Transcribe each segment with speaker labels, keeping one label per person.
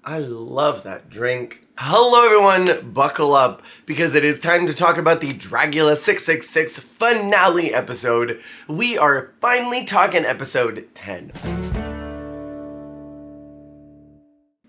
Speaker 1: I love that drink. Hello everyone, buckle up, because it is time to talk about the Dragula 666 finale episode. We are finally talking episode 10.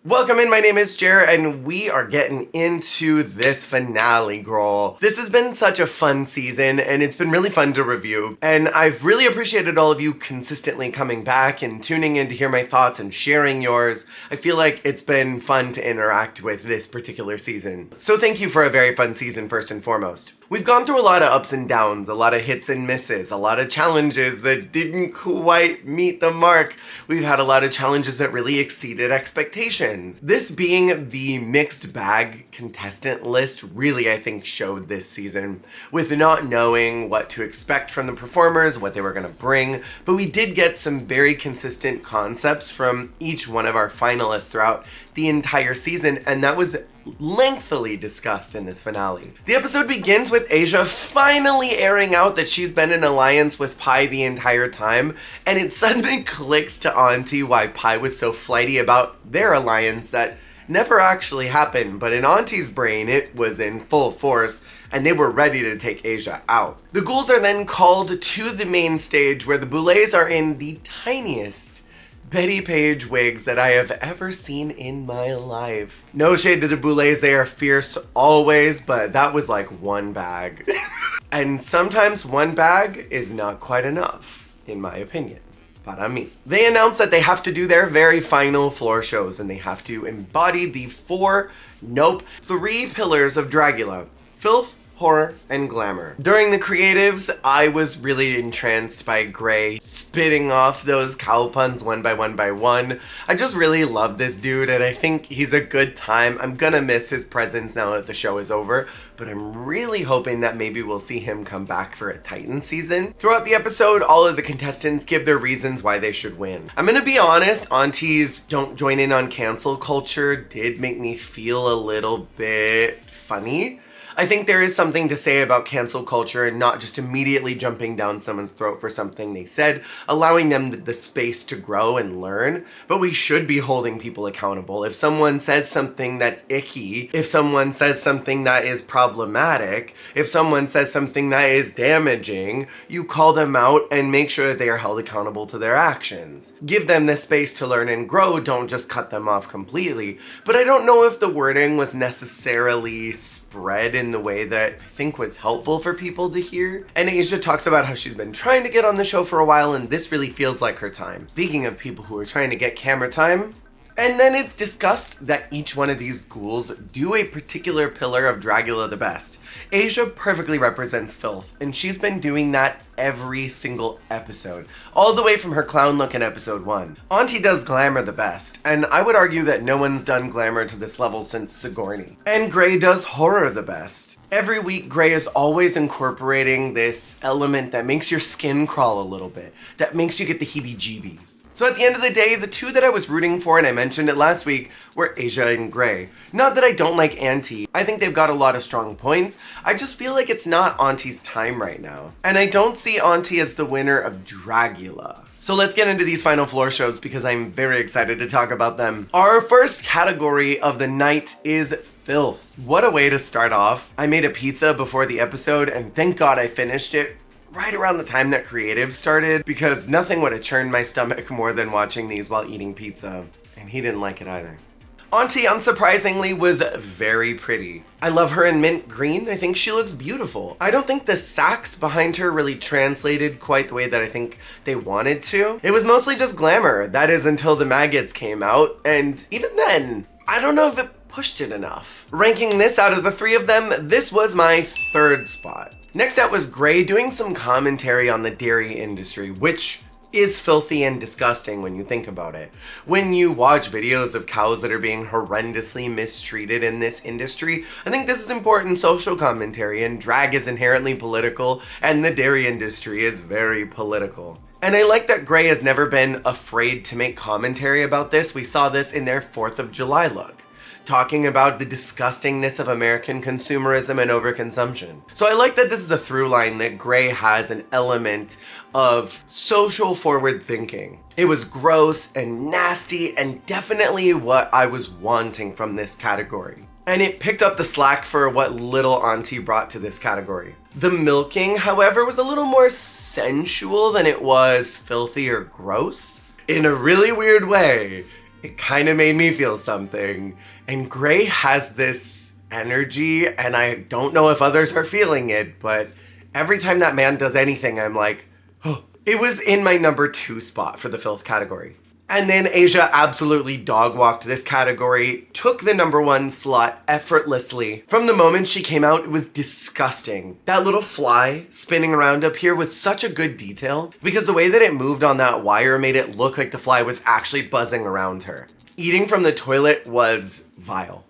Speaker 1: Welcome in, my name is Jer, and we are getting into this finale, girl. This has been such a fun season, and it's been really fun to review. And I've really appreciated all of you consistently coming back and tuning in to hear my thoughts and sharing yours. I feel like it's been fun to interact with this particular season. So thank you for a very fun season, first and foremost. We've gone through a lot of ups and downs, a lot of hits and misses, a lot of challenges that didn't quite meet the mark. We've had a lot of challenges that really exceeded expectations. This being the mixed bag contestant list really, I think, showed this season, with not knowing what to expect from the performers, what they were going to bring, but we did get some very consistent concepts from each one of our finalists throughout the entire season, and that was lengthily discussed in this finale. The episode begins with Asia finally airing out that she's been in alliance with Pi the entire time, and it suddenly clicks to Auntie why Pi was so flighty about their alliance that never actually happened, but in Auntie's brain it was in full force, and they were ready to take Asia out. The ghouls are then called to the main stage where the Boulets are in the tiniest Betty Page wigs that I have ever seen in my life. No shade to the Boulets, they are fierce always, but that was like one bag. And sometimes one bag is not quite enough, in my opinion. Para mí. They announce that they have to do their very final floor shows, and they have to embody the three pillars of Dragula: filth, horror, and glamour. During the creatives, I was really entranced by Gray spitting off those cow puns one by one. I just really love this dude, and I think he's a good time. I'm gonna miss his presence now that the show is over, but I'm really hoping that maybe we'll see him come back for a Titan season. Throughout the episode, all of the contestants give their reasons why they should win. I'm gonna be honest, Auntie's don't join in on cancel culture did make me feel a little bit funny. I think there is something to say about cancel culture and not just immediately jumping down someone's throat for something they said, allowing them the space to grow and learn, but we should be holding people accountable. If someone says something that's icky, if someone says something that is problematic, if someone says something that is damaging, you call them out and make sure that they are held accountable to their actions. Give them the space to learn and grow, don't just cut them off completely. But I don't know if the wording was necessarily spread in the way that I think was helpful for people to hear. And Asia talks about how she's been trying to get on the show for a while, and this really feels like her time. Speaking of people who are trying to get camera time, and then it's discussed that each one of these ghouls do a particular pillar of Dragula the best. Asia perfectly represents filth, and she's been doing that every single episode, all the way from her clown look in episode 1. Auntie does glamour the best, and I would argue that no one's done glamour to this level since Sigourney. And Gray does horror the best. Every week, Gray is always incorporating this element that makes your skin crawl a little bit, that makes you get the heebie-jeebies. So at the end of the day, the two that I was rooting for, and I mentioned it last week, were Asia and Gray. Not that I don't like Auntie. I think they've got a lot of strong points. I just feel like it's not Auntie's time right now. And I don't see Auntie as the winner of Dragula. So let's get into these final floor shows because I'm very excited to talk about them. Our first category of the night is filth. What a way to start off. I made a pizza before the episode, and thank God I finished it right around the time that creative started, because nothing would have churned my stomach more than watching these while eating pizza, and he didn't like it either. Auntie, unsurprisingly, was very pretty. I love her in mint green. I think she looks beautiful. I don't think the sacks behind her really translated quite the way that I think they wanted to. It was mostly just glamour. That is until the maggots came out, and even then, I don't know if it pushed it enough. Ranking this out of the three of them, this was my third spot. Next out was Gray doing some commentary on the dairy industry, which is filthy and disgusting when you think about it. When you watch videos of cows that are being horrendously mistreated in this industry, I think this is important social commentary, and drag is inherently political, and the dairy industry is very political. And I like that Gray has never been afraid to make commentary about this. We saw this in their 4th of July look. talking about the disgustingness of American consumerism and overconsumption. So I like that this is a through line that Grey has an element of social forward thinking. It was gross and nasty and definitely what I was wanting from this category. And it picked up the slack for what little Auntie brought to this category. The milking, however, was a little more sensual than it was filthy or gross. In a really weird way, it kind of made me feel something. And Grey has this energy, and I don't know if others are feeling it, but every time that man does anything, I'm like, oh. It was in my number 2 spot for the filth category. And then Asia absolutely dog-walked this category, took the number 1 slot effortlessly. From the moment she came out, it was disgusting. That little fly spinning around up here was such a good detail because the way that it moved on that wire made it look like the fly was actually buzzing around her. Eating from the toilet was vile.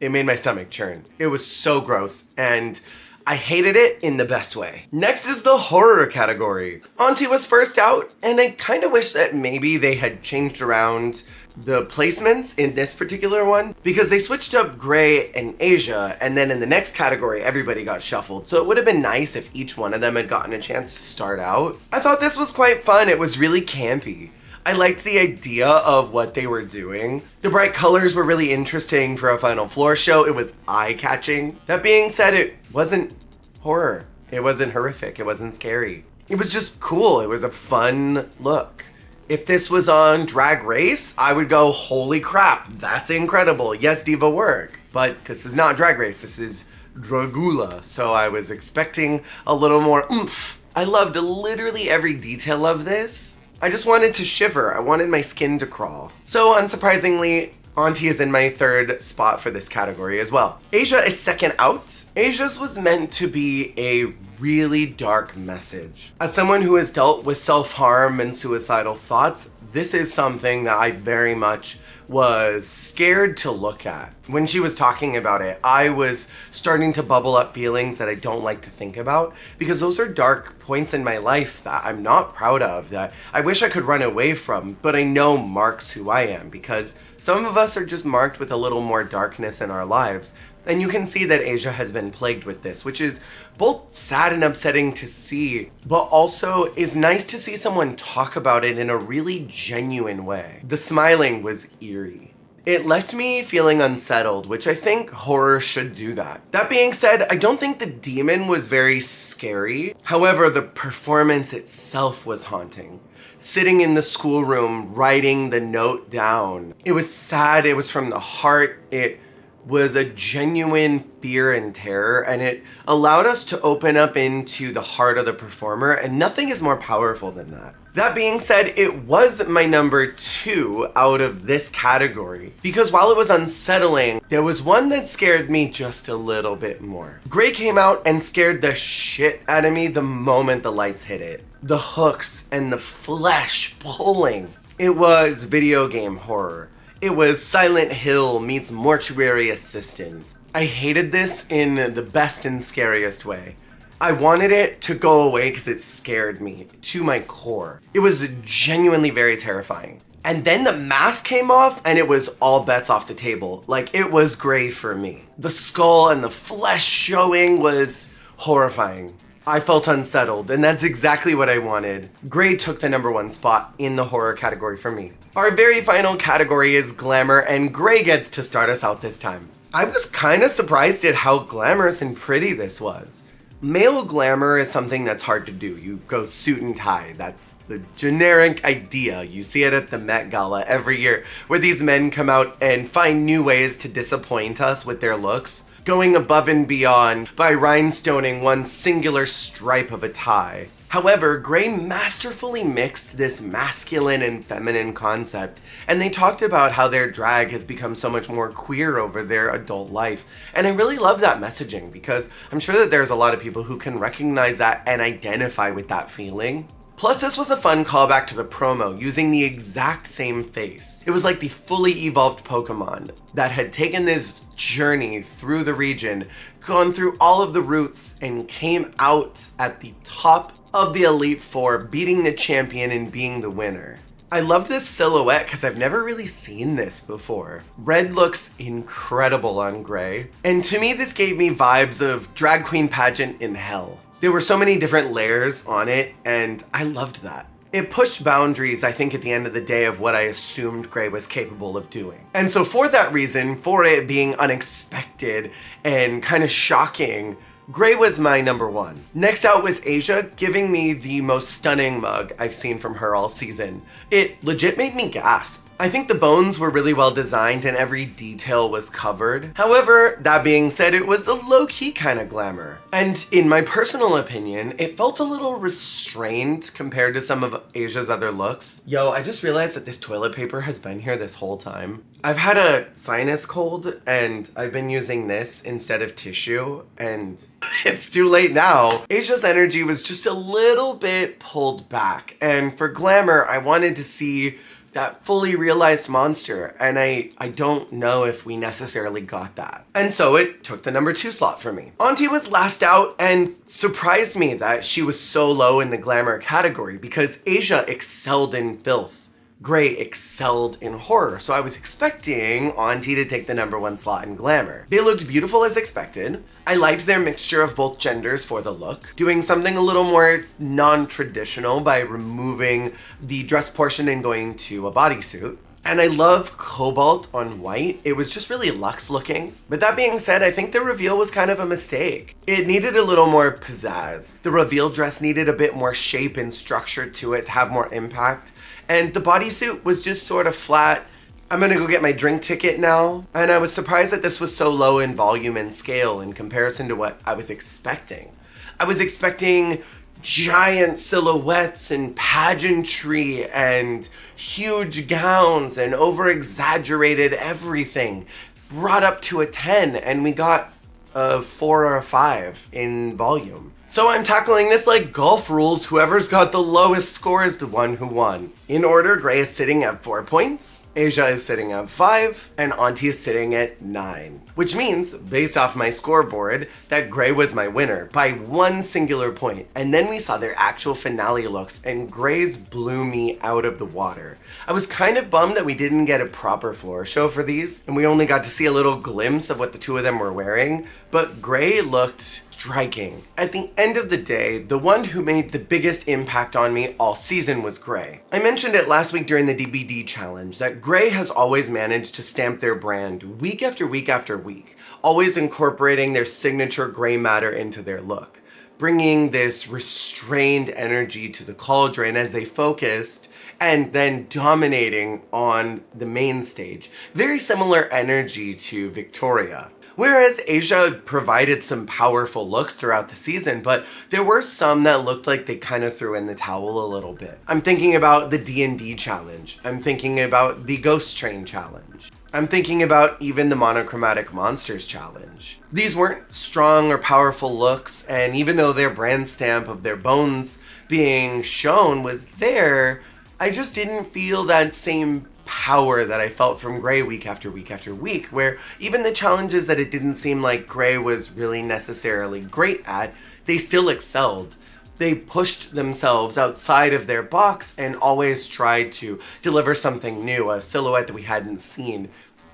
Speaker 1: It made my stomach churn. It was so gross, and I hated it in the best way. Next is the horror category. Auntie was first out, and I kind of wish that maybe they had changed around the placements in this particular one because they switched up Grey and Asia, and then in the next category, everybody got shuffled. So it would have been nice if each one of them had gotten a chance to start out. I thought this was quite fun. It was really campy. I liked the idea of what they were doing. The bright colors were really interesting for a Final Floor show. It was eye-catching. That being said, it wasn't horror. It wasn't horrific. It wasn't scary. It was just cool. It was a fun look. If this was on Drag Race, I would go, holy crap, that's incredible. Yes, diva work. But this is not Drag Race. This is Dragula. So I was expecting a little more oomph. I loved literally every detail of this. I just wanted to shiver. I wanted my skin to crawl. So unsurprisingly, Auntie is in my 3rd spot for this category as well. Asia is second out. Asia's was meant to be a really dark message. As someone who has dealt with self-harm and suicidal thoughts, this is something that I very much was scared to look at. When she was talking about it, I was starting to bubble up feelings that I don't like to think about because those are dark points in my life that I'm not proud of, that I wish I could run away from, but I know marks who I am because some of us are just marked with a little more darkness in our lives. And you can see that Asia has been plagued with this, which is both sad and upsetting to see, but also is nice to see someone talk about it in a really genuine way. The smiling was eerie. It left me feeling unsettled, which I think horror should do that. That being said, I don't think the demon was very scary. However, the performance itself was haunting. Sitting in the schoolroom, writing the note down. It was sad, it was from the heart, it was a genuine fear and terror, and it allowed us to open up into the heart of the performer, and nothing is more powerful than that. That being said, it was my number 2 out of this category, because while it was unsettling, there was one that scared me just a little bit more. Grey came out and scared the shit out of me the moment the lights hit it. The hooks and the flesh pulling. It was video game horror. It was Silent Hill meets Mortuary Assistant. I hated this in the best and scariest way. I wanted it to go away because it scared me to my core. It was genuinely very terrifying. And then the mask came off and it was all bets off the table. Like, it was Grey for me. The skull and the flesh showing was horrifying. I felt unsettled, and that's exactly what I wanted. Grey took the number 1 spot in the horror category for me. Our very final category is glamour, and Grey gets to start us out this time. I was kind of surprised at how glamorous and pretty this was. Male glamour is something that's hard to do. You go suit and tie. That's the generic idea. You see it at the Met Gala every year, where these men come out and find new ways to disappoint us with their looks, going above and beyond by rhinestoning one singular stripe of a tie. However, Grey masterfully mixed this masculine and feminine concept, and they talked about how their drag has become so much more queer over their adult life. And I really love that messaging because I'm sure that there's a lot of people who can recognize that and identify with that feeling. Plus, this was a fun callback to the promo, using the exact same face. It was like the fully evolved Pokemon that had taken this journey through the region, gone through all of the routes, and came out at the top of the Elite Four, beating the champion and being the winner. I love this silhouette because I've never really seen this before. Red looks incredible on Grey, and to me this gave me vibes of drag queen pageant in hell. There were so many different layers on it, and I loved that. It pushed boundaries, I think, at the end of the day of what I assumed Grey was capable of doing. And so for that reason, for it being unexpected and kind of shocking, Grey was my number one. Next out was Asia, giving me the most stunning mug I've seen from her all season. It legit made me gasp. I think the bones were really well designed and every detail was covered. However, that being said, it was a low-key kind of glamour. And in my personal opinion, it felt a little restrained compared to some of Asia's other looks. Yo, I just realized that this toilet paper has been here this whole time. I've had a sinus cold and I've been using this instead of tissue, and it's too late now. Asia's energy was just a little bit pulled back, and for glamour, I wanted to see that fully realized monster, and I don't know if we necessarily got that. And so it took the number 2 slot for me. Auntie was last out and surprised me that she was so low in the glamour category because Asia excelled in filth. Grey excelled in horror, so I was expecting Auntie to take the number 1 slot in glamour. They looked beautiful as expected. I liked their mixture of both genders for the look, doing something a little more non-traditional by removing the dress portion and going to a bodysuit. And I love cobalt on white. It was just really luxe looking. But that being said, I think the reveal was kind of a mistake. It needed a little more pizzazz. The reveal dress needed a bit more shape and structure to it to have more impact. And the bodysuit was just sort of flat. I'm gonna go get my drink ticket now. And I was surprised that this was so low in volume and scale in comparison to what I was expecting. I was expecting giant silhouettes and pageantry and huge gowns and over-exaggerated everything brought up to a 10, and we got a 4 or a 5 in volume. So I'm tackling this like golf rules. Whoever's got the lowest score is the one who won. In order, Grey is sitting at 4 points, Asia is sitting at 5, and Auntie is sitting at 9. Which means, based off my scoreboard, that Grey was my winner by 1 singular point. And then we saw their actual finale looks, and Grey's blew me out of the water. I was kind of bummed that we didn't get a proper floor show for these, and we only got to see a little glimpse of what the two of them were wearing, but Grey looked striking. At the end of the day, the one who made the biggest impact on me all season was Grey. I mentioned it last week during the DBD challenge that Grey has always managed to stamp their brand week after week after week, always incorporating their signature gray matter into their look, bringing this restrained energy to the cauldron as they focused and then dominating on the main stage. Very similar energy to Victoria. Whereas Asia provided some powerful looks throughout the season, but there were some that looked like they kind of threw in the towel a little bit. I'm thinking about the D&D challenge. I'm thinking about the Ghost Train challenge. I'm thinking about even the Monochromatic Monsters challenge. These weren't strong or powerful looks, and even though their brand stamp of their bones being shown was there, I just didn't feel that same power that I felt from Grey week after week after week, where even the challenges that it didn't seem like Grey was really necessarily great at, they still excelled. They pushed themselves outside of their box and always tried to deliver something new, a silhouette that we hadn't seen.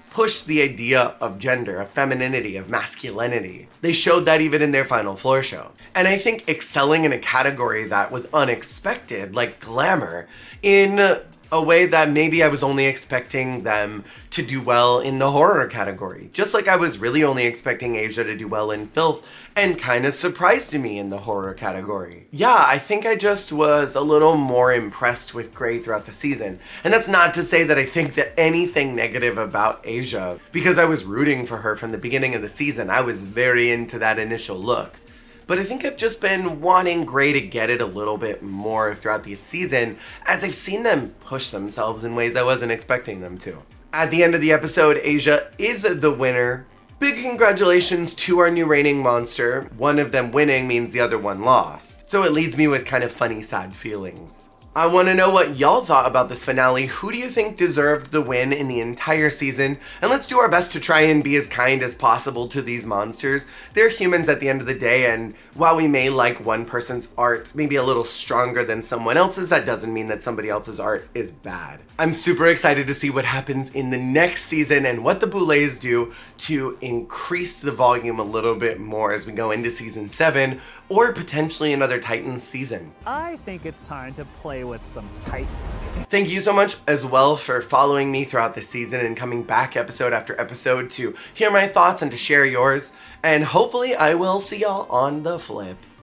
Speaker 1: Pushed the idea of gender, of femininity, of masculinity. They showed that even in their final floor show. And I think excelling in a category that was unexpected, like glamour, in a way that maybe I was only expecting them to do well in the horror category. Just like I was really only expecting Asia to do well in filth and kind of surprised me in the horror category. Yeah, I think I just was a little more impressed with Grey throughout the season. And that's not to say that I think that anything negative about Asia, because I was rooting for her from the beginning of the season. I was very into that initial look. But I think I've just been wanting Grey to get it a little bit more throughout the season as I've seen them push themselves in ways I wasn't expecting them to. At the end of the episode, Asia is the winner. Big congratulations to our new reigning monster. One of them winning means the other one lost. So it leaves me with kind of funny, sad feelings. I want to know what y'all thought about this finale. Who do you think deserved the win in the entire season? And let's do our best to try and be as kind as possible to these monsters. They're humans at the end of the day, and while we may like one person's art maybe a little stronger than someone else's, that doesn't mean that somebody else's art is bad. I'm super excited to see what happens in the next season and what the Boulets do to increase the volume a little bit more as we go into season 7 or potentially another Titans season.
Speaker 2: I think it's time to play with some Titans.
Speaker 1: Thank you so much as well for following me throughout the season and coming back episode after episode to hear my thoughts and to share yours. And hopefully I will see y'all on the flip.